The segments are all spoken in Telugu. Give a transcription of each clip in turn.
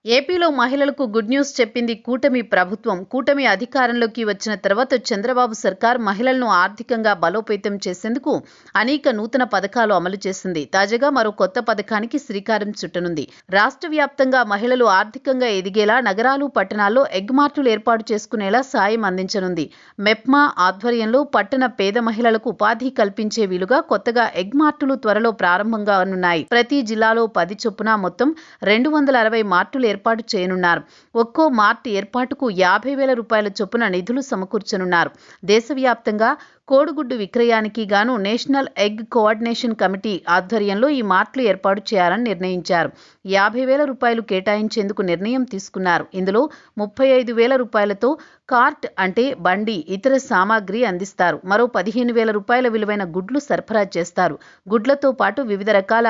ఏపీలో మహిళలకు గుడ్ న్యూస్ చెప్పింది కూటమి ప్రభుత్వం. కూటమి అధికారంలోకి వచ్చిన తర్వాత చంద్రబాబు సర్కార్ మహిళలను ఆర్థికంగా బలోపేతం చేసేందుకు అనేక నూతన పథకాలు అమలు చేసింది. తాజాగా మరో కొత్త పథకానికి శ్రీకారం చుట్టనుంది. రాష్ట్ర వ్యాప్తంగా మహిళలు ఆర్థికంగా ఎదిగేలా నగరాలు, పట్టణాల్లో ఎగ్ మార్టులు ఏర్పాటు చేసుకునేలా సాయం అందించనుంది. మెప్మా ఆధ్వర్యంలో పట్టణ పేద మహిళలకు ఉపాధి కల్పించే వీలుగా కొత్తగా ఎగ్ మార్టులు త్వరలో ప్రారంభంగానున్నాయి. ప్రతి జిల్లాలో 10 చొప్పున మొత్తం 260 మార్టులు ఏర్పాటు చేయనున్నారు. ఒక్కో మార్ట్ ఏర్పాటుకు 50,000 రూపాయల చొప్పున నిధులు సమకూర్చనున్నారు. దేశవ్యాప్తంగా కోడిగుడ్డు విక్రయానికి గాను నేషనల్ ఎగ్ కోఆర్డినేషన్ కమిటీ ఆధ్వర్యంలో ఈ మార్ట్లు ఏర్పాటు చేయాలని నిర్ణయించారు. 50,000 రూపాయలు కేటాయించేందుకు నిర్ణయం తీసుకున్నారు. ఇందులో 35,000 రూపాయలతో కార్ట్ అంటే బండి, ఇతర సామాగ్రి అందిస్తారు. మరో 15,000 రూపాయల విలువైన గుడ్లు సరఫరా చేస్తారు. గుడ్లతో పాటు వివిధ రకాల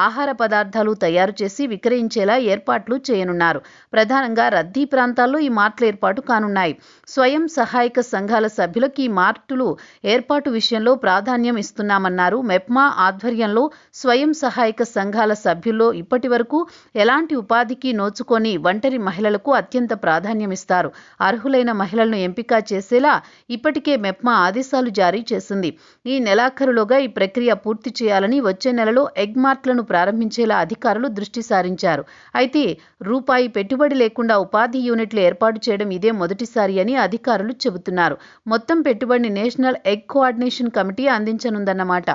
ఆహార పదార్థాలు తయారు చేసి విక్రయించేలా ఏర్పాట్లు చేయనున్నారు. ప్రధానంగా రద్దీ ప్రాంతాల్లో ఈ మార్ట్లు ఏర్పాటు కానున్నాయి. స్వయం సహాయక సంఘాల సభ్యులకు ఈ మార్టులు ఏర్పాటు విషయంలో ప్రాధాన్యం ఇస్తున్నామన్నారు. మెప్మా ఆధ్వర్యంలో స్వయం సహాయక సంఘాల సభ్యుల్లో ఇప్పటి వరకు ఎలాంటి ఉపాధికి నోచుకొని ఒంటరి మహిళలకు అత్యంత ప్రాధాన్యమిస్తారు. అర్హులైన మహిళలను ఎంపిక చేసేలా ఇప్పటికే మెప్మా ఆదేశాలు జారీ చేసింది. ఈ నెలాఖరులోగా ఈ ప్రక్రియ పూర్తి చేయాలని, వచ్చే నెలలో ఎగ్ మార్ట్లను ప్రారంభించేలా అధికారులు దృష్టి సారించారు. అయితే రూపాయి పెట్టుబడి లేకుండా ఉపాధి యూనిట్లు ఏర్పాటు చేయడం ఇదే మొదటిసారి అని అధికారులు చెబుతున్నారు. మొత్తం పెట్టుబడిని నేషనల్ ఎగ్ కోఆర్డినేషన్ కమిటీ అందించనుందన్నమాట.